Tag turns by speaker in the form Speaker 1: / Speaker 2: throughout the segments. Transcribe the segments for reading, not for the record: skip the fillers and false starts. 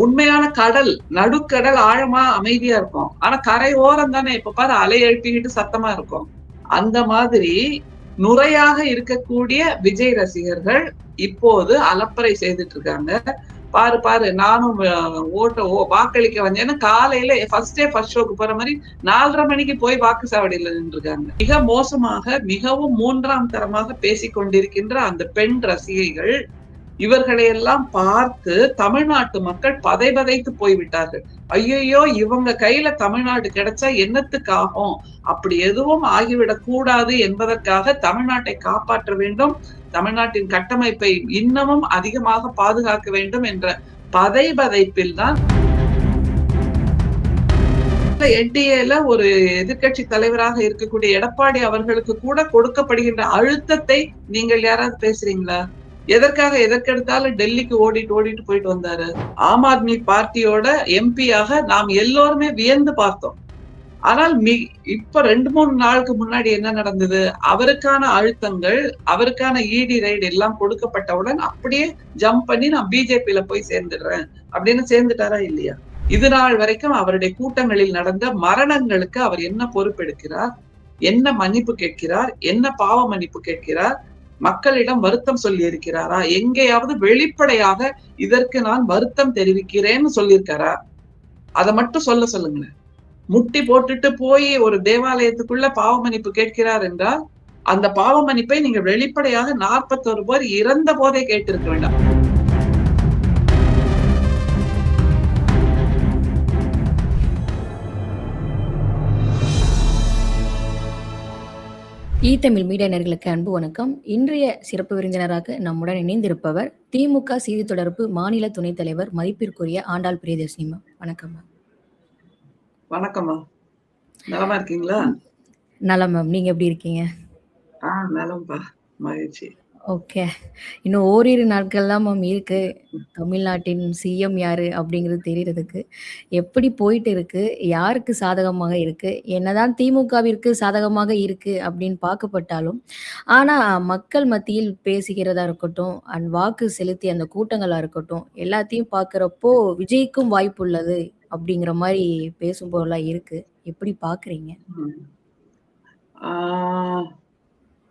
Speaker 1: உண்மையான கடல், நடுக்கடல் ஆழமா அமைதியா இருக்கும். ஆனா கரை ஓரம் தானே எப்ப பாரு அலை எழுப்பிக்கிட்டு சத்தமா இருக்கும். அந்த மாதிரி நுரையாக இருக்கக்கூடிய விஜய் ரசிகர்கள் இப்போது அலப்பறை செய்துட்டு இருக்காங்க. பாரு பாரு நானும் வாக்களிக்க வந்தேன்னு காலையில ஃபர்ஸ்ட் ஷோக்கு போற மாதிரி 4:30 மணிக்கு போய் வாக்கு சாவடியில நின்றுருக்காங்க. மிக மோசமாக, மிகவும் 3ஆம் தரமாக பேசிக் கொண்டிருக்கின்ற அந்த பெண் ரசிகைகள் இவர்களையெல்லாம் பார்த்து தமிழ்நாட்டு மக்கள் பதைபதைத்து போய்விட்டார்கள். ஐயையோ இவங்க கையில தமிழ்நாடு கிடைச்சா என்னத்துக்கு ஆகும், அப்படி எதுவும் ஆகிவிடக் கூடாது என்பதற்காக தமிழ்நாட்டை காப்பாற்ற வேண்டும், தமிழ்நாட்டின் கட்டமைப்பை இன்னமும் அதிகமாக பாதுகாக்க வேண்டும் என்ற பதைபதைப்பில் தான் என்டிஏல ஒரு எதிர்க்கட்சி தலைவராக இருக்கக்கூடிய எடப்பாடி அவர்களுக்கு கூட கொடுக்கப்படுகின்ற அழுத்தத்தை நீங்கள் யாராவது பேசுறீங்களா? எதற்கெடுத்தாலும் டெல்லிக்கு ஓடிட்டு போயிட்டு வந்தாரு. ஆம் ஆத்மி பார்ட்டியோட எம்பியாக நாம் எல்லோருமே வியந்து பார்த்தோம். ஆனால் இப்ப 2-3 நாளுக்கு முன்னாடி என்ன நடந்தது? அவருக்கான அழுத்தங்கள், அவருக்கான இடி ரைடு எல்லாம் கொடுக்கப்பட்டவுடன் அப்படியே ஜம்ப் பண்ணி நான் பிஜேபியில போய் சேர்ந்துடுறேன் அப்படின்னு சேர்ந்துட்டாரா இல்லையா? இது நாள் வரைக்கும் அவருடைய கூட்டங்களில் நடந்த மரணங்களுக்கு அவர் என்ன பொறுப்பெடுக்கிறார்? என்ன மன்னிப்பு கேட்கிறார்? என்ன பாவ மன்னிப்பு கேட்கிறார்? மக்களிடம் வருத்தம் சொல்லி இருக்கிறாரா? எங்கேயாவது வெளிப்படையாக இதற்கு நான் வருத்தம் தெரிவிக்கிறேன்னு சொல்லியிருக்காரா? அதை மட்டும் சொல்லுங்களேன். முட்டி போட்டுட்டு போய் ஒரு தேவாலயத்துக்குள்ள பாவ மன்னிப்பு கேட்கிறார் என்றால் அந்த பாவ மன்னிப்பை நீங்க வெளிப்படையாக 41 பேர் இறந்த போதே கேட்டிருக்க வேண்டாம்.
Speaker 2: தமிழ் மீடியா நேயர்களுக்கு அன்பு வணக்கம். இன்றைய சிறப்பு விருந்தினராக நம்முடன் இணைந்திருப்பவர் திமுக செய்தி தொடர்பு மாநில துணைத் தலைவர் மதிப்பிற்குரிய ஆண்டாள் பிரியதர்ஷினி மேம். வணக்கம் மேம்.
Speaker 1: வணக்கம்மா, நலமா இருக்கீங்களா?
Speaker 2: நலம் மேம், நீங்க எப்படி இருக்கீங்க?
Speaker 1: நலம்பா, மகிழ்ச்சி.
Speaker 2: ஓகே, இன்னும் ஓரிரு நாட்கள் தான் மேம் இருக்கு தமிழ்நாட்டின் சிஎம் யாரு அப்படிங்கிறது தெரியறதுக்கு. எப்படி போயிட்டு இருக்கு, யாருக்கு சாதகமாக இருக்கு, என்னதான் திமுகவிற்கு சாதகமாக இருக்கு அப்படின்னு பார்க்கப்பட்டாலும், ஆனா மக்கள் மத்தியில் பேசுகிறதா இருக்கட்டும் அண்ட் வாக்கு செலுத்தி அந்த கூட்டங்களா இருக்கட்டும் எல்லாத்தையும் பார்க்குறப்போ விஜய்க்கும் வாய்ப்பு உள்ளது அப்படிங்கிற மாதிரி பேசும்போதெல்லாம் இருக்கு. எப்படி பாக்குறீங்க?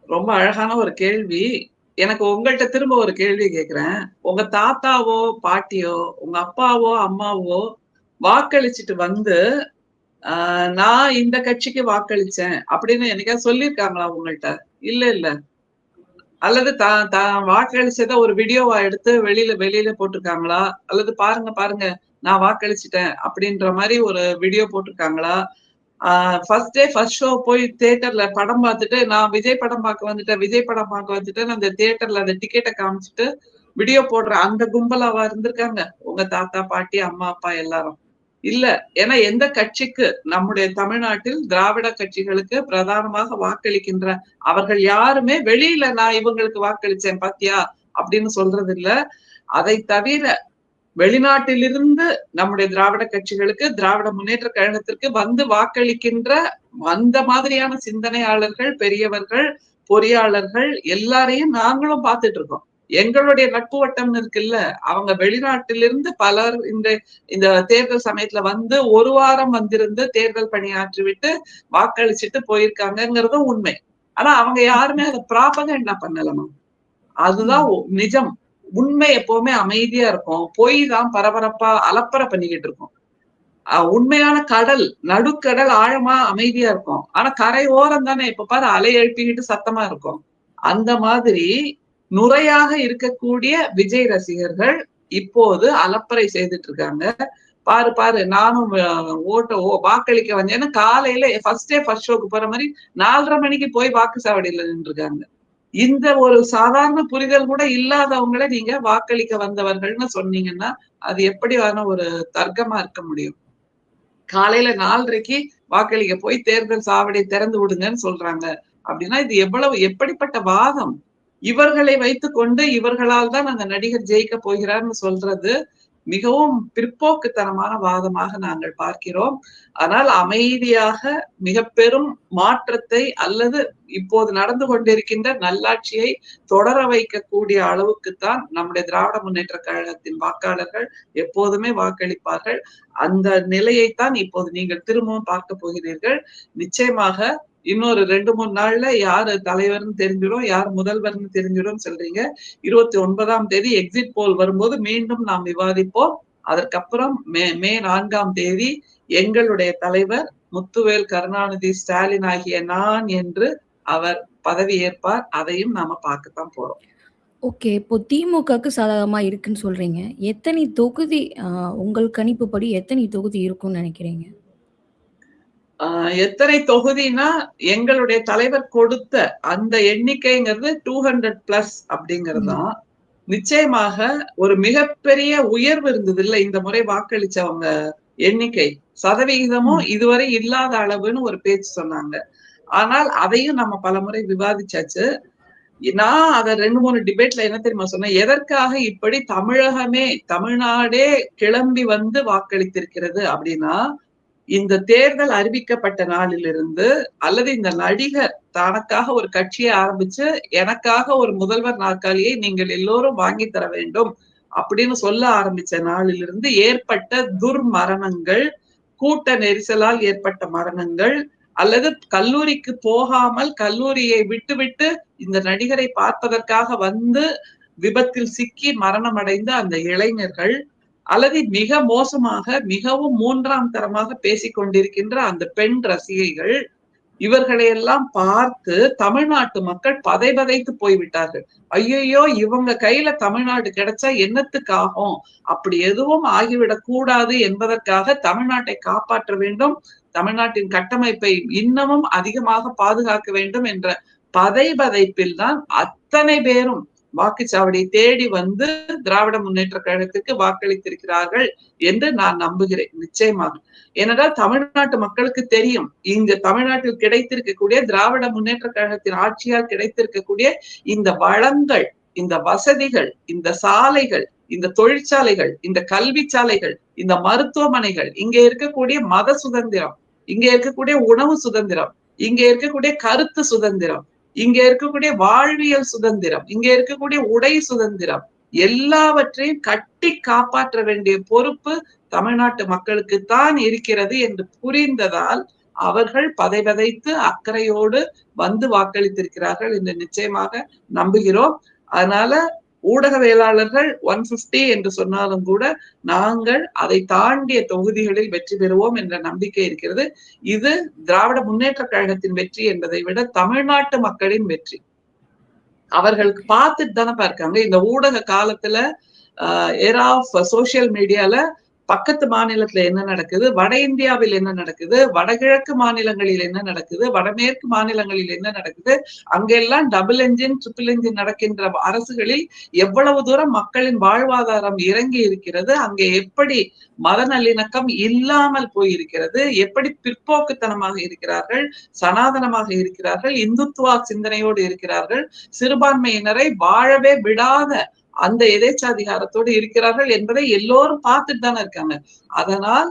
Speaker 1: ரொம்ப அழகான ஒரு கேள்வி. எனக்கு உங்கள்ட்ட திரும்ப ஒரு கேள்வி கேட்கிறேன். உங்க தாத்தாவோ பாட்டியோ உங்க அப்பாவோ அம்மாவோ வாக்களிச்சுட்டு வந்து நான் இந்த கட்சிக்கு வாக்களிச்சேன் அப்படின்னு என்னைக்காவது சொல்லியிருக்காங்களா உங்கள்ட்ட? இல்ல. அல்லது தான் வாக்களிச்சத ஒரு வீடியோவா எடுத்து வெளியில போட்டிருக்காங்களா? அல்லது பாருங்க நான் வாக்களிச்சுட்டேன் அப்படின்ற மாதிரி ஒரு வீடியோ போட்டிருக்காங்களா? ஃபர்ஸ்ட் டே ஃபர்ஸ்ட் ஷோ போய் தியேட்டர்ல படம் பார்த்துட்டு நான் விஜய் படம் பார்க்க வந்துட்டேன் அந்த தியேட்டர்ல அந்த டிக்கெட்டை காமிச்சிட்டு வீடியோ போடுற அந்த கும்பலாவா இருந்திருக்காங்க உங்க தாத்தா பாட்டி அம்மா அப்பா எல்லாரும்? இல்ல. ஏன்னா எந்த கட்சிக்கு நம்முடைய தமிழ்நாட்டில் திராவிட கட்சிகளுக்கு பிரதானமாக வாக்களிக்கின்ற அவர்கள் யாருமே வெளியில நான் இவங்களுக்கு வாக்களிச்சேன் பாத்தியா அப்படின்னு சொல்றது இல்ல. அதை தவிர வெளிநாட்டிலிருந்து நம்முடைய திராவிட கட்சிகளுக்கு திராவிட முன்னேற்ற கழகத்திற்கு வந்து வாக்களிக்கின்ற அந்த மாதிரியான சிந்தனையாளர்கள், பெரியவர்கள், பொறியாளர்கள் எல்லாரையும் நாங்களும் பார்த்துட்டு இருக்கோம். எங்களுடைய நட்பு வட்டம்னு இருக்குல்ல, அவங்க வெளிநாட்டிலிருந்து பலர் இந்த தேர்தல் சமயத்துல வந்து ஒரு வாரம் வந்திருந்து தேர்தல் பணியாற்றிவிட்டு வாக்களிச்சுட்டு போயிருக்காங்கிறதும் உண்மை. ஆனா அவங்க யாருமே அதை ப்ராபகண்டா பண்ணலாமா? அதுதான் நிஜம். உண்மை எப்பவுமே அமைதியா இருக்கும், பொய் தான் பரபரப்பா அலப்பறை பண்ணிக்கிட்டு இருக்கும். உண்மையான கடல், நடுக்கடல் ஆழமா அமைதியா இருக்கும். ஆனா கரை ஓரம் தானே எப்ப பாரு அலை எழுப்பிக்கிட்டு சத்தமா இருக்கும். அந்த மாதிரி நுரையாக இருக்கக்கூடிய விஜய் ரசிகர்கள் இப்போது அலப்பறை செய்துட்டு இருக்காங்க. பாரு பாரு நானும் வாக்களிக்க வந்தேன்னு காலையில ஃபர்ஸ்ட் டே ஃபர்ஸ்ட் ஷோக்கு போற மாதிரி 4:30 மணிக்கு போய் வாக்கு சாவடியில நின்றுருக்காங்க. இந்த ஒரு சாதாரண புரிதல் கூட இல்லாதவங்கள நீங்க வாக்களிக்க வந்தவர்கள்னு சொன்னீங்கன்னா அது எப்படியான ஒரு தர்க்கமா இருக்க முடியும்? காலையில 4:30க்கு வாக்களிக்க போய் தேர்தல் சாவடியை திறந்து விடுங்கன்னு சொல்றாங்க அப்படின்னா இது எப்படிப்பட்ட வாதம்? இவர்களை வைத்துக் கொண்டு இவர்களால் தான் அந்த நடிகர் ஜெயிக்க போகிறார்னு சொல்றது மிகவும் பிற்போக்குத்தனமான வாதமாக நாங்கள் பார்க்கிறோம். ஆனால் அமைதியாக மிக பெரும் மாற்றத்தை அல்லது இப்போது நடந்து கொண்டிருக்கின்ற நல்லாட்சியை தொடர வைக்கக்கூடிய அளவுக்குத்தான் நம்முடைய திராவிட முன்னேற்ற கழகத்தின் வாக்காளர்கள் எப்போதுமே வாக்களிப்பார்கள். அந்த நிலையைத்தான் இப்போது நீங்கள் திரும்பவும் பார்க்க போகிறீர்கள். நிச்சயமாக இன்னொரு 2-3 நாள்ல யாரு தலைவர்னு தெரிஞ்சிடும், யார் முதல்வர்னு தெரிஞ்சிடும் சொல்றீங்க. 29ஆம் தேதி எக்ஸிட் போல் வரும்போது மீண்டும் நாம் விவாதிப்போம். அதற்கப்புறம் மே 4ஆம் தேதி எங்களுடைய தலைவர் முத்துவேல் கருணாநிதி ஸ்டாலின் ஆகிய நான் என்று அவர் பதவி ஏற்பார். அதையும் நாம பார்க்கத்தான் போறோம்.
Speaker 2: ஓகே. இப்போ திமுகக்கு சாதகமா இருக்குன்னு சொல்றீங்க. எத்தனை தொகுதி உங்கள் கணிப்புப்படி எத்தனை தொகுதி இருக்கும்னு நினைக்கிறீங்க?
Speaker 1: எத்தனை தொகுதினா எங்களுடைய தலைவர் கொடுத்த அந்த எண்ணிக்கைங்கிறது 200+ அப்படிங்கிறது தான். நிச்சயமாக ஒரு மிகப்பெரிய உயர்வு இருந்தது இல்ல இந்த முறை வாக்களிச்சவங்க எண்ணிக்கை சதவிகிதமும் இதுவரை இல்லாத அளவுன்னு ஒரு பேச்சு சொன்னாங்க. ஆனால் அதையும் நம்ம பலமுறை விவாதிச்சாச்சு. நான் அத 2-3 டிபேட்ல என்ன தெரியுமா சொன்னேன்? எதற்காக இப்படி தமிழ்நாடே கிளம்பி வந்து வாக்களித்திருக்கிறது அப்படின்னா, இந்த தேர்தல் அறிவிக்கப்பட்ட நாளிலிருந்து அல்லது இந்த நடிகர் தனக்காக ஒரு கட்சியை ஆரம்பிச்சு எனக்காக ஒரு முதல்வர் நாற்காலியை நீங்கள் எல்லோரும் வாங்கி தர வேண்டும் அப்படின்னு சொல்ல ஆரம்பிச்ச நாளிலிருந்து ஏற்பட்ட துர்மரணங்கள், கூட்ட நெரிசலால் ஏற்பட்ட மரணங்கள், அல்லது கல்லூரிக்கு போகாமல் கல்லூரியை விட்டுவிட்டு இந்த நடிகரை பார்ப்பதற்காக வந்து விபத்தில் சிக்கி மரணம் அடைந்த அந்த இளைஞர்கள், அல்லது மிக மோசமாக மிகவும் 3ஆம் தரமாக பேசிக் கொண்டிருக்கின்ற அந்த பெண் ரசிகைகள், இவர்களையெல்லாம் பார்த்து தமிழ்நாட்டு மக்கள் பதைபதைத்து போய்விட்டார்கள். ஐயையோ இவங்க கையில தமிழ்நாடு கிடைச்சா என்னத்துக்கு ஆகும், அப்படி எதுவும் ஆகிவிடக் கூடாது என்பதற்காக தமிழ்நாட்டை காப்பாற்ற வேண்டும், தமிழ்நாட்டின் கட்டமைப்பை இன்னமும் அதிகமாக பாதுகாக்க வேண்டும் என்ற பதைபதைப்பில் தான் அத்தனை பேரும் வாக்குச்சாவடியை தேடி வந்து திராவிட முன்னேற்ற கழகத்திற்கு வாக்களித்திருக்கிறார்கள் என்று நான் நம்புகிறேன். நிச்சயமாக. ஏனென்றால் தமிழ்நாட்டு மக்களுக்கு தெரியும் இங்க தமிழ்நாட்டில் கிடைத்திருக்கக்கூடிய திராவிட முன்னேற்ற கழகத்தின் ஆட்சியால் கிடைத்திருக்கக்கூடிய இந்த வளங்கள், இந்த வசதிகள், இந்த சாலைகள், இந்த தொழிற்சாலைகள், இந்த கல்வி சாலைகள், இந்த மருத்துவமனைகள், இங்க இருக்கக்கூடிய மத சுதந்திரம், இங்க இருக்கக்கூடிய உணவு சுதந்திரம், இங்க இருக்கக்கூடிய கருத்து சுதந்திரம், இங்க இருக்கக்கூடிய வாழ்வியல் சுதந்திரம், இங்க இருக்கக்கூடிய உடை சுதந்திரம், எல்லாவற்றையும் கட்டி காப்பாற்ற வேண்டிய பொறுப்பு தமிழ்நாட்டு மக்களுக்குத்தான் இருக்கிறது என்று புரிந்ததால் அவர்கள் பதைபதைத்து அக்கறையோடு வந்து வாக்களித்திருக்கிறார்கள் என்று நிச்சயமாக நம்புகிறோம். அதனால ஊடகவியலாளர்கள் 150 என்று சொன்னாலும் கூட நாங்கள் அதை தாண்டிய தொகுதிகளில் வெற்றி பெறுவோம் என்ற நம்பிக்கை இருக்கிறது. இது திராவிட முன்னேற்ற கழகத்தின் வெற்றி என்பதை விட தமிழ்நாட்டு மக்களின் வெற்றி. அவர்களுக்கு பார்த்துட்டு தானப்பா இருக்காங்க. இந்த ஊடக காலத்துல ஏரா ஆஃப் சோசியல் மீடியால பக்கத்து மாநிலத்துல என்ன நடக்குது, வட இந்தியாவில் என்ன நடக்குது, வடகிழக்கு மாநிலங்களில் என்ன நடக்குது, வடமேற்கு மாநிலங்களில் என்ன நடக்குது, அங்கெல்லாம் டபுள் என்ஜின் ட்ரிபிள் என்ஜின் நடக்கின்ற அரசுகளில் எவ்வளவு தூரம் மக்களின் வாழ்வாதாரம் இறங்கி இருக்கிறது, அங்கே எப்படி மத நல்லிணக்கம் இல்லாமல் போயிருக்கிறது, எப்படி பிற்போக்குத்தனமாக இருக்கிறார்கள், சனாதனமாக இருக்கிறார்கள், இந்துத்துவா சிந்தனையோடு இருக்கிறார்கள், சிறுபான்மையினரை வாழவே விடாத அந்த எதேச்சாதிகாரத்தோடு இருக்கிறார்கள் என்பதை எல்லோரும் பார்த்துட்டு தானே இருக்காங்க. அதனால்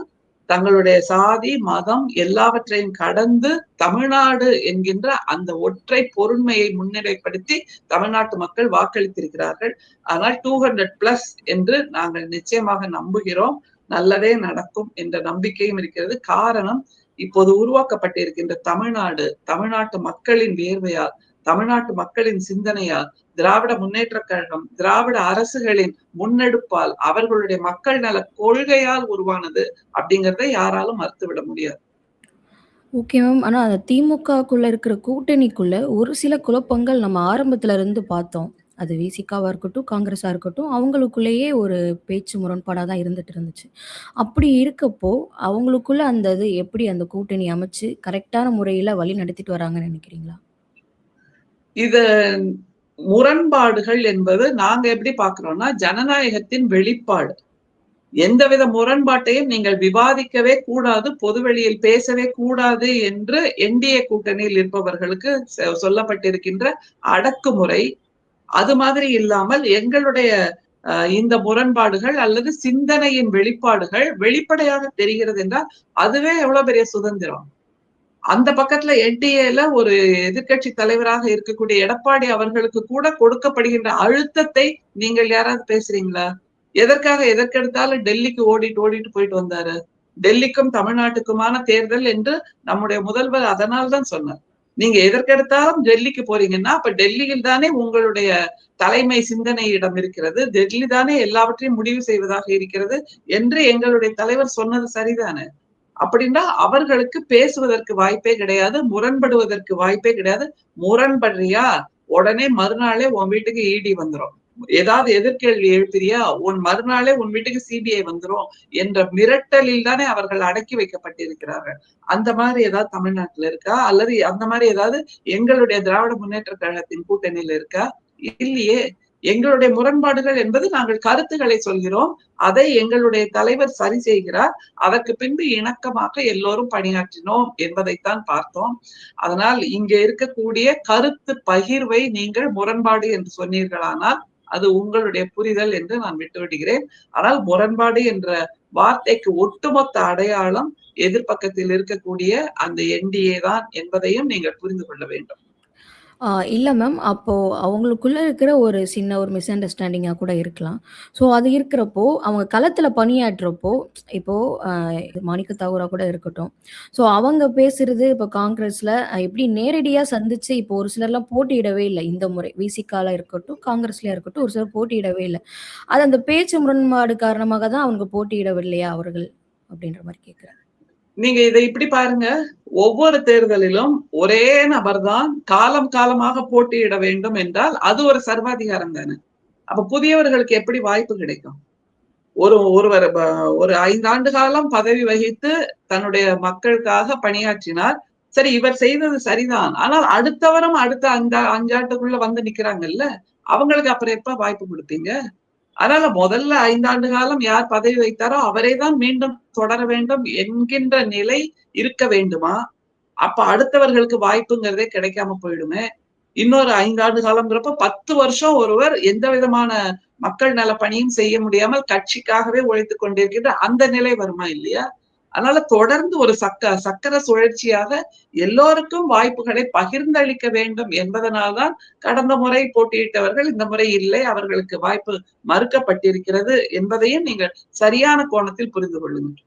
Speaker 1: தங்களுடைய சாதி, மதம் எல்லாவற்றையும் கடந்து தமிழ்நாடு என்கின்ற அந்த ஒற்றை பொருண்மையை முன்னிலைப்படுத்தி தமிழ்நாட்டு மக்கள் வாக்களித்திருக்கிறார்கள். ஆனால் 200+ என்று நாங்கள் நிச்சயமாக நம்புகிறோம். நல்லதே நடக்கும் என்ற நம்பிக்கையும் இருக்கிறது. காரணம் இப்போது உருவாக்கப்பட்டிருக்கின்ற தமிழ்நாடு, தமிழ்நாட்டு மக்களின் வேர்வையால், தமிழ்நாட்டு மக்களின் சிந்தனையால், திராவிட முன்னேற்ற கழகம், திராவிட அரசுகளின் முன்னெடுப்பால், அவர்களுடைய மக்கள் நல கொள்கையால் உருவானது அப்படிங்கிறதை யாராலும் மறுத்துவிட முடியாது.
Speaker 2: Okay ma'am. ஆனா அந்த திமுகக்குள்ள இருக்கிற கூட்டணிக்குள்ள ஒரு சில குழப்பங்கள் நம்ம ஆரம்பத்துல இருந்து பார்த்தோம். அது விசிகாவா இருக்கட்டும், காங்கிரஸா இருக்கட்டும், அவங்களுக்குள்ளேயே ஒரு பேச்சு முரண்பாடா தான் இருந்துட்டு இருந்துச்சு. அப்படி இருக்கப்போ, அவங்களுக்குள்ள அந்த இது எப்படி அந்த கூட்டணி அமைச்சு கரெக்ட்டான முறையில வழி நடத்திட்டு வராங்கன்னு நினைக்கிறீங்களா?
Speaker 1: இது முரண்பாடுகள் என்பது நாங்க எப்படி பார்க்கிறோம்னா ஜனநாயகத்தின் வெளிப்பாடு. எந்தவித முரண்பாட்டையும் நீங்கள் விவாதிக்கவே கூடாது, பொதுவெளியில் பேசவே கூடாது என்று என்டிஏ கூட்டணியில் இருப்பவர்களுக்கு சொல்லப்பட்டிருக்கின்ற அடக்குமுறை. அது மாதிரி இல்லாமல் எங்களுடைய இந்த முரண்பாடுகள் அல்லது சிந்தனையின் வெளிப்பாடுகள் வெளிப்படையாக தெரிகிறது என்றால் அதுவே எவ்வளவு பெரிய சுதந்திரம். அந்த பக்கத்துல என்டிஏல ஒரு எதிர்க்கட்சி தலைவராக இருக்கக்கூடிய எடப்பாடி அவர்களுக்கு கூட கொடுக்கப்படுகின்ற அழுத்தத்தை நீங்கள் யாராவது பேசுறீங்களா? எதற்கெடுத்தாலும் டெல்லிக்கு ஓடிட்டு ஓடிட்டு போயிட்டு வந்தாரு. டெல்லிக்கும் தமிழ்நாட்டுக்குமான தேர்தல் என்று நம்முடைய முதல்வர் அதனால் தான் சொன்னார். நீங்க எதற்கெடுத்தாலும் டெல்லிக்கு போறீங்கன்னா அப்ப டெல்லியில் தானே உங்களுடைய தலைமை சிந்தனையிடம் இருக்கிறது, டெல்லி தானே எல்லாவற்றையும் முடிவு செய்வதாக இருக்கிறது என்று எங்களுடைய தலைவர் சொன்னது சரிதானே. அப்படின்னா அவர்களுக்கு பேசுவதற்கு வாய்ப்பே கிடையாது, முரண்படுவதற்கு வாய்ப்பே கிடையாது. முரண்படுறியா உடனே மறுநாளே உன் வீட்டுக்கு இடி வந்துரும், ஏதாவது எதிர்கேள்வி எழுப்புறியா உன் மறுநாளே உன் வீட்டுக்கு சிபிஐ வந்துரும் என்ற மிரட்டலில் தானே அவர்கள் அடக்கி வைக்கப்பட்டிருக்கிறார்கள். அந்த மாதிரி ஏதாவது தமிழ்நாட்டுல இருக்கா? அல்லது அந்த மாதிரி ஏதாவது எங்களுடைய திராவிட முன்னேற்ற கழகத்தின் கூட்டணியில இருக்கா? இல்லையே. எங்களுடைய முரண்பாடுகள் என்பது நாங்கள் கருத்துக்களை சொல்கிறோம், அதை எங்களுடைய தலைவர் சரி செய்கிறார், அதற்கு பின்பு இணக்கமாக எல்லோரும் பணியாற்றினோம் என்பதைத்தான் பார்த்தோம். அதனால் இங்க இருக்கக்கூடிய கருத்து பகிர்வை நீங்கள் முரண்பாடு என்று சொன்னீர்களானால் அது உங்களுடைய புரிதல் என்று நான் விட்டுவிடுகிறேன். ஆனால் முரண்பாடு என்ற வார்த்தைக்கு ஒட்டுமொத்த அடையாளம் எதிர்பக்கத்தில் இருக்கக்கூடிய அந்த என்டிஏ தான் என்பதையும் நீங்கள் புரிந்து கொள்ள வேண்டும்.
Speaker 2: இல்ல மேம். அப்போ அவங்களுக்குள்ள இருக்கிற ஒரு சின்ன ஒரு மிஸ் அண்டர்ஸ்டாண்டிங்கா கூட இருக்கலாம். ஸோ அது இருக்கிறப்போ, அவங்க களத்தில பணியாற்றப்போ, இப்போ அ மாணிக்க தாகூரா கூட இருக்கட்டும். ஸோ அவங்க பேசுறது இப்போ காங்கிரஸ்ல எப்படி நேரடியா சந்திச்சு இப்போ ஒரு சிலர்லாம் போட்டியிடவே இல்ல. இந்த முறை விசிகால இருக்கட்டும், காங்கிரஸ்லயா இருக்கட்டும் ஒரு சிலர் போட்டியிடவே இல்ல. அது அந்த பேச்சு முரண்பாடு காரணமாக தான் அவங்க போட்டியிடவில்லையா அவர்கள்? அப்படின்ற மாரி கேட்கிறேன்.
Speaker 1: நீங்க இதை இப்படி பாருங்க, ஒவ்வொரு தேர்தலிலும் ஒரே நபர் தான் காலம் காலமாக போட்டியிட வேண்டும் என்றால் அது ஒரு சர்வாதிகாரம் தானே. அப்ப புதியவர்களுக்கு எப்படி வாய்ப்பு கிடைக்கும்? ஒருவர் ஒரு 5 ஆண்டு காலம் பதவி வகித்து தன்னுடைய மக்களுக்காக பணியாற்றினார். சரி, இவர் செய்தது சரிதான். ஆனால் அடுத்தவரும் அடுத்த அந்த 5 ஆண்டுக்குள்ள வந்து நிக்கிறாங்கல்ல, அவங்களுக்கு அப்புறம் எப்ப வாய்ப்பு கொடுப்பீங்க? அதனால முதல்ல 5 ஆண்டு காலம் யார் பதவி வைத்தாரோ அவரே தான் மீண்டும் தொடர வேண்டும் என்கின்ற நிலை இருக்க வேண்டுமா? அப்ப அடுத்தவர்களுக்கு வாய்ப்புங்கிறதே கிடைக்காம போயிடுமே. இன்னொரு 5 ஆண்டு காலம்ங்கிறப்ப 10 வருஷம் ஒருவர் எந்த விதமான மக்கள் நல பணியும் செய்ய முடியாமல் கட்சிக்காகவே உழைத்துக் கொண்டிருக்கின்ற அந்த நிலை வருமா இல்லையா? அதனால தொடர்ந்து ஒரு சக்கர சுழற்சியாக எல்லோருக்கும் வாய்ப்புகளை பகிர்ந்தளிக்க வேண்டும் என்பதனால்தான் கடந்த முறை போட்டியிட்டவர்கள் இந்த முறை இல்லை, அவர்களுக்கு வாய்ப்பு மறுக்கப்பட்டிருக்கிறது என்பதையும் நீங்கள் சரியான கோணத்தில் புரிந்து கொள்ளுங்கள்.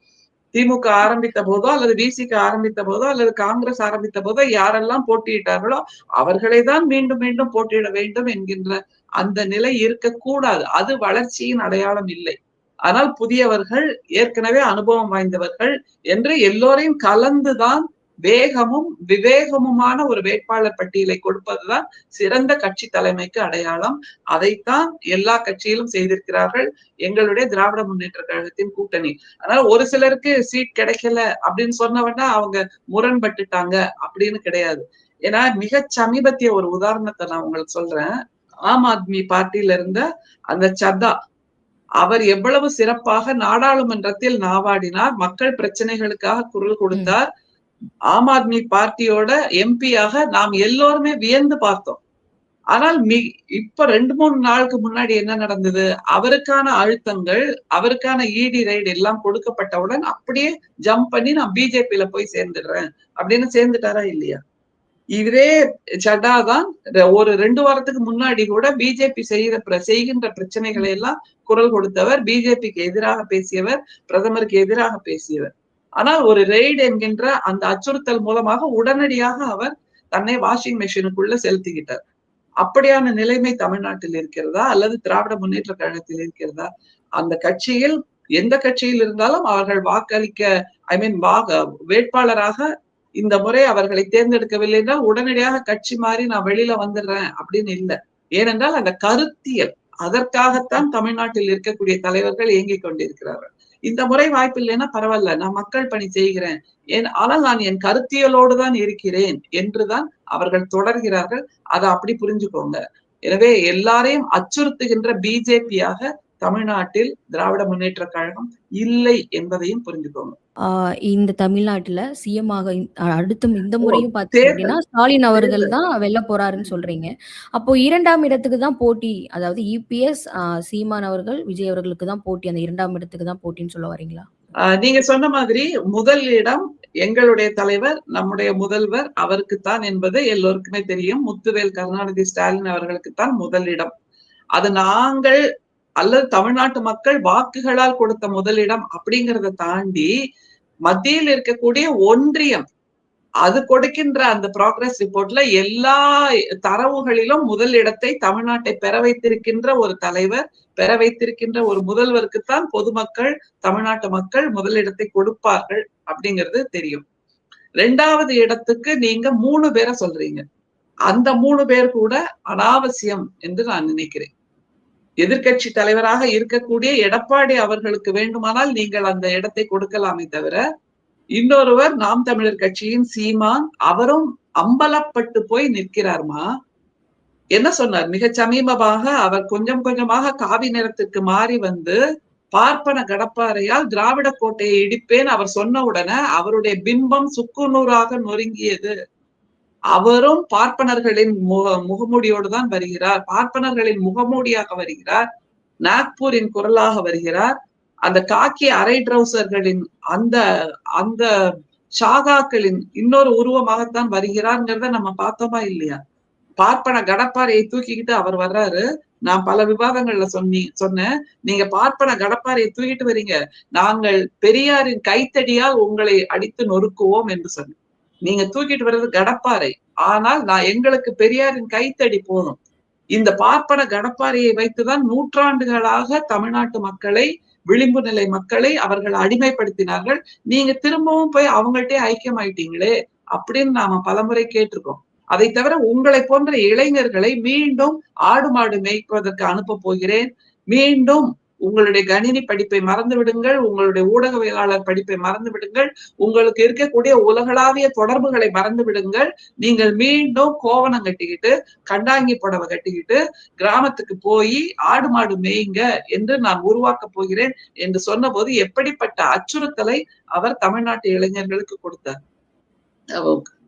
Speaker 1: திமுக ஆரம்பித்த போதோ அல்லது விசிக ஆரம்பித்த போதோ அல்லது காங்கிரஸ் ஆரம்பித்த போதோ யாரெல்லாம் போட்டியிட்டார்களோ அவர்களை தான் மீண்டும் மீண்டும் போட்டியிட வேண்டும் என்கின்ற அந்த நிலை இருக்கக்கூடாது. அது வளர்ச்சியின் அடையாளம் இல்லை. ஆனால் புதியவர்கள், ஏற்கனவே அனுபவம் வாய்ந்தவர்கள் என்று எல்லோரையும் கலந்துதான் வேகமும் விவேகமுமான ஒரு வேட்பாளர் பட்டியலை கொடுப்பதுதான் சிறந்த கட்சி தலைமைக்கு அடையாளம். அதைத்தான் எல்லா கட்சியிலும் செய்திருக்கிறார்கள் எங்களுடைய திராவிட முன்னேற்ற கழகத்தின் கூட்டணி. அதனால ஒரு சிலருக்கு சீட் கிடைக்கல அப்படின்னு சொன்னவனா அவங்க முரண்பட்டுட்டாங்க அப்படின்னு கிடையாது. ஏன்னா மிக சமீபத்திய ஒரு உதாரணத்தை நான் உங்களுக்கு சொல்றேன். ஆம் ஆத்மி பார்ட்டியில இருந்த அந்த சத்தா, அவர் எவ்வளவு சிறப்பாக நாடாளுமன்றத்தில் நாவாடினார், மக்கள் பிரச்சனைகளுக்காக குரல் கொடுத்தார். ஆம் ஆத்மி பார்ட்டியோட எம்பியாக நாம் எல்லோருமே வியந்து பார்த்தோம். ஆனால் இப்ப 2-3 நாளுக்கு முன்னாடி என்ன நடந்தது? அவருக்கான அழுத்தங்கள், அவருக்கான இடி ரைடு எல்லாம் கொடுக்கப்பட்டவுடன் அப்படியே ஜம்ப் பண்ணி நான் பிஜேபியில போய் சேர்ந்துடுறேன் அப்படின்னு சேர்ந்துட்டாரா இல்லையா? இதே சட்டா தான் ஒரு 2 வாரத்துக்கு முன்னாடி கூட பிஜேபி செய்கின்ற பிரச்சனைகளை எல்லாம் குரல் கொடுத்தவர், பிஜேபிக்கு எதிராக பேசியவர், பிரதமருக்கு எதிராக பேசியவர். ஆனால் ஒரு ரெய்டு என்கின்ற அந்த அச்சுறுத்தல் மூலமாக உடனடியாக அவர் தன்னை வாஷிங் மெஷினுக்குள்ள செலுத்திக்கிட்டார். அப்படியான நிலைமை தமிழ்நாட்டில் இருக்கிறதா அல்லது திராவிட முன்னேற்ற கழகத்தில் இருக்கிறதா? அந்த கட்சியில் எந்த கட்சியில் இருந்தாலும் அவர்கள் வாக்களிக்க வேட்பாளராக இந்த முறை அவர்களை தேர்ந்தெடுக்கவில்லை என்றால் உடனடியாக கட்சி மாறி நான் வெளியில வந்துடுறேன் அப்படின்னு இல்லை. ஏனென்றால் அந்த கருத்தியல் அதற்காகத்தான் தமிழ்நாட்டில் இருக்கக்கூடிய தலைவர்கள் இயங்கிக் கொண்டிருக்கிறார்கள். இந்த முறை வாய்ப்பு இல்லைன்னா பரவாயில்ல, நான் மக்கள் பணி செய்கிறேன், ஆனால் நான் என் கருத்தியலோடு தான் இருக்கிறேன் என்றுதான் அவர்கள் தொடர்கிறார்கள். அதை அப்படி புரிஞ்சுக்கோங்க. எனவே எல்லாரையும் அச்சுறுத்துகின்ற பிஜேபியாக தமிழ்நாட்டில் திராவிட முன்னேற்ற கழகம் இல்லை என்பதையும் புரிஞ்சுக்கோங்க.
Speaker 2: ஆ இந்த தமிழ்நாட்டுல சிஎம்மாக அடுத்த இந்த
Speaker 1: ஓ!
Speaker 2: முறையும் பார்த்தீங்க அப்டின்னா,
Speaker 1: தேர்தல்
Speaker 2: ஸ்டாலின் அவர்கள்
Speaker 1: தேர்தல்.
Speaker 2: தான் வெல்ல போறாருன்னு சொல்றீங்க. அப்போ 2ஆம் இடத்துக்கு தான் போட்டி. அதாவது இபிஎஸ், சீமான் அவர்கள், விஜய் அவர்களுக்கு தான் போட்டி. அந்த 2ஆம் இடத்துக்கு தான் போட்டின்னு சொல்ல வரீங்களா?
Speaker 1: நீங்க சொன்ன மாதிரி முதல் இடம் எங்களுடைய தலைவர், நம்முடைய முதல்வர் அவருக்குத்தான் என்பது எல்லோருக்குமே தெரியும். முத்துவேல் கருணாநிதி ஸ்டாலின் அவர்களுக்குத்தான் முதல் இடம். அது நாங்கள் அல்லது தமிழ்நாட்டு மக்கள் வாக்குகளால் கொடுத்த முதலிடம் அப்படிங்கிறத தாண்டி, மத்தியில் இருக்கக்கூடிய ஒன்றியம் அது கொடுக்கின்ற அந்த ப்ராக்ரஸ் ரிப்போர்ட்ல எல்லா தரவுகளிலும் முதல் இடத்தை தமிழ்நாட்டை பெற வைத்திருக்கின்ற ஒரு தலைவர், பெற வைத்திருக்கின்ற ஒரு முதல்வருக்குத்தான் பொதுமக்கள், தமிழ்நாட்டு மக்கள் முதலிடத்தை கொடுப்பார்கள் அப்படிங்கிறது தெரியும். 2வது இடத்துக்கு நீங்க 3 பேர சொல்றீங்க. அந்த 3 பேர் கூட அனாவசியம் என்று நான் நினைக்கிறேன். எதிர்க்கட்சி தலைவராக இருக்கக்கூடிய எடப்பாடி அவர்களுக்கு வேண்டுமானால் நீங்கள் அந்த இடத்தை கொடுக்கலாமே தவிர, இன்னொருவர் நாம் தமிழர் கட்சியின் சீமான், அவரும் அம்பலப்பட்டு போய் நிற்கிறார்மா. என்ன சொன்னார்? மிகச் சமீபமாக அவர் கொஞ்சம் கொஞ்சமாக காவி நிறத்திற்கு மாறி வந்து, பார்ப்பன கடப்பாரையால் திராவிட கோட்டையை இடிப்பேன் அவர் சொன்ன உடனே அவருடைய பிம்பம் சுக்குநூறாக நொறுங்கியது. அவரும் பார்ப்பனர்களின் முகமூடியோடு தான் வருகிறார். பார்ப்பனர்களின் முகமூடியாக வருகிறார். நாக்பூரின் குரலாக வருகிறார். அந்த காக்கி அரை ட்ரௌசர்களின் அந்த அந்த ஷாகாக்களின் இன்னொரு உருவமாகத்தான் வருகிறார்ங்கிறத நம்ம பார்த்தோமா இல்லையா? பார்ப்பன கடப்பாரையை தூக்கிக்கிட்டு அவர் வர்றாரு. நான் பல விவாதங்கள்ல சொன்னேன். நீங்க பார்ப்பன கடப்பாரையை தூக்கிட்டு வரீங்க. நாங்கள் பெரியாரின் கைத்தடியால் உங்களை அடித்து நொறுக்குவோம் என்று சொன்னேன். நீங்க தூக்கிட்டு வர்றது கடப்பாரை. ஆனால் நான் எங்களுக்கு பெரியாரின் கைத்தடி போதும். இந்த பார்ப்பன கடப்பாரையை வைத்துதான் நூற்றாண்டுகளாக தமிழ்நாட்டு மக்களை, விளிம்பு நிலை மக்களை அவர்கள் அடிமைப்படுத்தினார்கள். நீங்க திரும்பவும் போய் அவங்கள்ட்டயே ஐக்கியமாயிட்டீங்களே அப்படின்னு நாம பலமுறை கேட்டிருக்கோம். அதை தவிர உங்களை போன்ற இளைஞர்களை மீண்டும் ஆடு மாடு மேய்ப்பதற்கு அனுப்ப போகிறேன். மீண்டும் உங்களுடைய கணினி படிப்பை மறந்து விடுங்கள். உங்களுடைய ஊடகவியலாளர் படிப்பை மறந்து விடுங்கள். உங்களுக்கு இருக்கக்கூடிய உலகளாவிய தொடர்புகளை மறந்து விடுங்கள். நீங்கள் மீண்டும் கோவணம் கட்டிக்கிட்டு, கண்டாங்கி புடவை கட்டிக்கிட்டு, கிராமத்துக்கு போய் ஆடு மாடு மேய்ங்க என்று நான் உருவாக்கப் போகிறேன் என்று சொன்னபோது எப்படிப்பட்ட அச்சுறுத்தலை அவர் தமிழ்நாட்டு இளைஞர்களுக்கு கொடுத்தார்.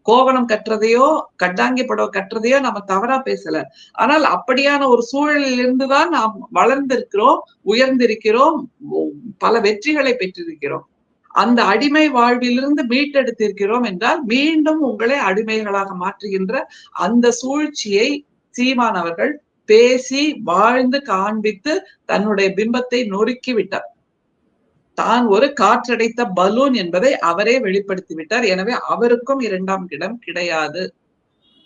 Speaker 1: கோவணம் கட்டுறதையோ, கண்டாங்கி புடவை கட்டுறதையோ நம்ம தவறா பேசல. ஆனால் அப்படியான ஒரு சூழலில் இருந்துதான் நாம் வளர்ந்திருக்கிறோம், உயர்ந்திருக்கிறோம், பல வெற்றிகளை பெற்றிருக்கிறோம். அந்த அடிமை வாழ்விலிருந்து மீட்டெடுத்திருக்கிறோம் என்றால், மீண்டும் உங்களை அடிமைகளாக மாற்றுகின்ற அந்த சூழ்ச்சியை சீமான் அவர்கள் பேசி, வாழ்ந்து காண்பித்து தன்னுடைய பிம்பத்தை நொறுக்கி விட்டார். தான் ஒரு காற்றடைத்த பலூன் என்பதை அவரே வெளிப்படுத்தி விட்டார். எனவே அவருக்கும் 2ஆம் இடம் கிடையாது.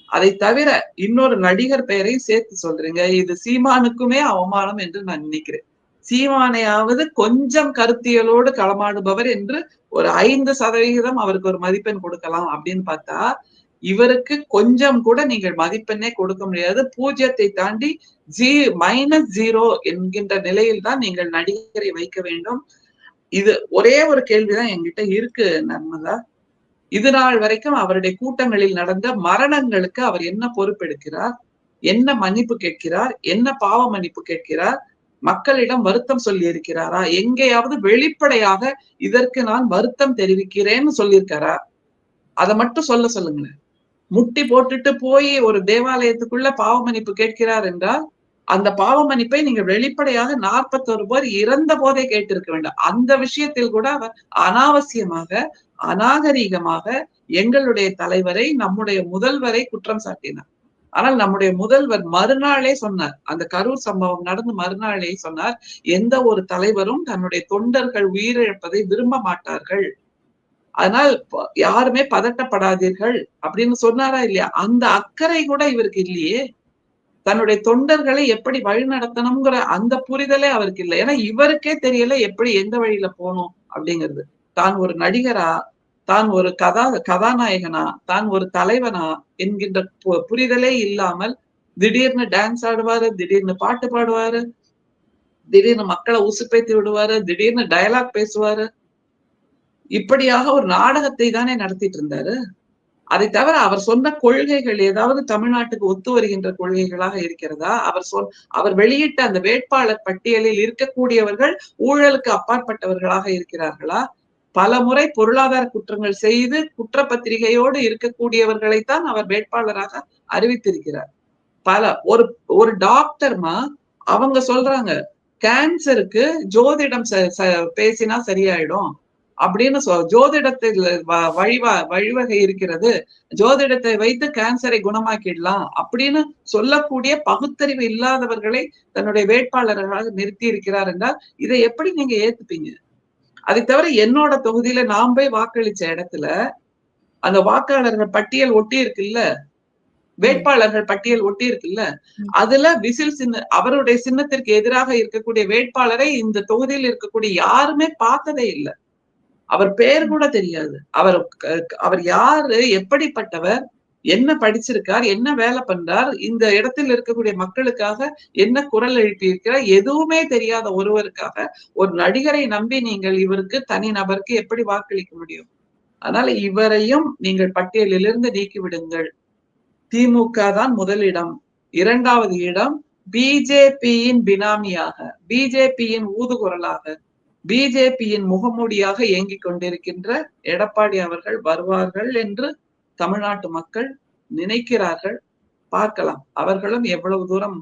Speaker 1: அதை தவிர இன்னொரு நடிகர் பெயரையும் சேர்த்து சொல்றீங்க. இது சீமானுக்குமே அவமானம் என்று நான் நினைக்கிறேன். சீமானையாவது கொஞ்சம் கருத்தியலோடு களமாடுபவர் என்று ஒரு 5% அவருக்கு ஒரு மதிப்பெண் கொடுக்கலாம் அப்படின்னு பார்த்தா, இவருக்கு கொஞ்சம் கூட நீங்கள் மதிப்பெண்ணே கொடுக்க முடியாது. 0 தாண்டி -0 என்கின்ற நிலையில் தான் நீங்கள் நடிகரை வைக்க வேண்டும். இது ஒரே ஒரு கேள்விதான் என்கிட்ட இருக்கு நர்மதா. இது நாள் வரைக்கும் அவருடைய கூட்டங்களில் நடந்த மரணங்களுக்கு அவர் என்ன பொறுப்பெடுக்கிறார்? என்ன மன்னிப்பு கேட்கிறார்? என்ன பாவ மன்னிப்பு கேட்கிறார்? மக்களிடம் வருத்தம் சொல்லி இருக்கிறாரா? எங்கேயாவது வெளிப்படையாக இதற்கு நான் வருத்தம் தெரிவிக்கிறேன்னு சொல்லியிருக்காரா? அதை மட்டும் சொல்லுங்களேன். முட்டி போட்டுட்டு போய் ஒரு தேவாலயத்துக்குள்ள பாவ மன்னிப்பு கேட்கிறார் என்றால், அந்த பாவ மன்னிப்பை நீங்க வெளிப்படையாக 41 பேர் இறந்த போதே கேட்டிருக்க வேண்டும். அந்த விஷயத்தில் கூட அவர் அனாவசியமாக, அநாகரீகமாக எங்களுடைய தலைவரை, நம்முடைய முதல்வரை குற்றம் சாட்டினார். ஆனால் நம்முடைய முதல்வர் மறுநாளே சொன்னார். அந்த கரூர் சம்பவம் நடந்து மறுநாளே சொன்னார், எந்த ஒரு தலைவரும் தன்னுடைய தொண்டர்கள் உயிரிழப்பதை விரும்ப மாட்டார்கள். அதனால் யாருமே பதட்டப்படாதீர்கள் அப்படின்னு சொன்னாரா இல்லையா? அந்த அக்கறை கூட இவருக்கு இல்லையே. தன்னுடைய தொண்டர்களை எப்படி வழி நடத்தணுங்கிற அந்த புரிதலே அவருக்கு இல்லை. ஏன்னா இவருக்கே தெரியல எப்படி எந்த வழியில போகணும் அப்படிங்கிறது. தான் ஒரு நடிகரா, தான் ஒரு கதாநாயகனா, தான் ஒரு தலைவனா என்கின்ற புரிதலே இல்லாமல் திடீர்னு டான்ஸ் ஆடுவாரு, திடீர்னு பாட்டு பாடுவாரு, திடீர்னு மக்களை உசுப்பேத்தி விடுவாரு, திடீர்னு டயலாக் பேசுவாரு. இப்படியாக ஒரு நாடகத்தை தானே நடத்திட்டு இருந்தாரு. அதை தவிர அவர் சொன்ன கொள்கைகள் ஏதாவது தமிழ்நாட்டுக்கு ஒத்து வருகின்ற கொள்கைகளாக இருக்கிறதா? அவர் வெளியிட்ட அந்த வேட்பாளர் பட்டியலில் இருக்கக்கூடியவர்கள் ஊழலுக்கு அப்பாற்பட்டவர்களாக இருக்கிறார்களா? பலமுறை பொருளாதார குற்றங்கள் செய்து குற்றப்பத்திரிகையோடு இருக்கக்கூடியவர்களைத்தான் அவர் வேட்பாளராக அறிவித்திருக்கிறார். ஒரு ஒரு டாக்டர்மா அவங்க சொல்றாங்க கேன்சருக்கு ஜோதிடம் பேசினா சரியாயிடும் அப்படின்னு ஜோதிடத்தில் வழிவகை இருக்கிறது, ஜோதிடத்தை வைத்து கேன்சரை குணமாக்கிடலாம் அப்படின்னு சொல்லக்கூடிய பகுத்தறிவு இல்லாதவர்களை தன்னுடைய வேட்பாளர்களாக நிறுத்தி இருக்கிறார் என்றால் இதை எப்படி நீங்க ஏத்துப்பீங்க? அதை தவிர என்னோட தொகுதியில நான் போய் வாக்களிச்ச இடத்துல அந்த வாக்காளர்கள் பட்டியல் ஒட்டி இருக்குல்ல, வேட்பாளர்கள் பட்டியல் ஒட்டி இருக்குல்ல, அதுல விசில் சின்ன அவருடைய சின்னத்திற்கு எதிராக இருக்கக்கூடிய வேட்பாளரை இந்த தொகுதியில் இருக்கக்கூடிய யாருமே பார்த்ததே இல்லை. அவர் பெயர் கூட தெரியாது. அவர் யாரு, எப்படிப்பட்டவர், என்ன படிச்சிருக்கார், என்ன வேலை பண்றார், இந்த இடத்தில் இருக்கக்கூடிய மக்களுக்காக என்ன குரல் எழுப்பியிருக்கிறார், எதுவுமே தெரியாத ஒருவருக்காக ஒரு நடிகரை நம்பி நீங்கள் இவருக்கு தனி நபருக்கு எப்படி வாக்களிக்க முடியும்? அதனால இவரையும் நீங்கள் பட்டியலிலிருந்து நீக்கிவிடுங்கள். திமுக தான் முதலிடம், 2வது இடம் பிஜேபியின் பினாமியாக, பிஜேபியின் ஊதுகுரலாக, பிஜேபியின் முகமூடியாக இயங்கிக் கொண்டிருக்கின்ற எடப்பாடி அவர்கள் வருவார்கள் என்று தமிழ்நாட்டு மக்கள் நினைக்கிறார்கள். பார்க்கலாம் அவர்களும் எவ்வளவு தூரம்.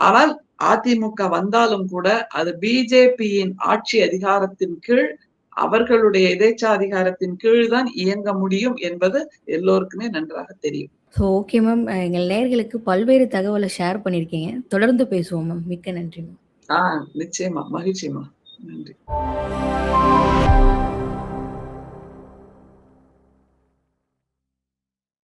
Speaker 1: ஆனால் அதிமுக வந்தாலும் கூட அது பிஜேபியின் ஆட்சி அதிகாரத்தின் கீழ், அவர்களுடைய எதேச்சாதிகாரத்தின் கீழ் தான் இயங்க முடியும் என்பது எல்லோருக்குமே நன்றாக தெரியும்.
Speaker 2: Okay ma'am. எங்கள் நேயர்களுக்கு பல்வேறு தகவலை ஷேர் பண்ணியிருக்கீங்க. தொடர்ந்து பேசுவோம் மேம். மிக்க நன்றி மேம்.
Speaker 1: நிச்சயமா, மகிழ்ச்சிமா. நன்றி.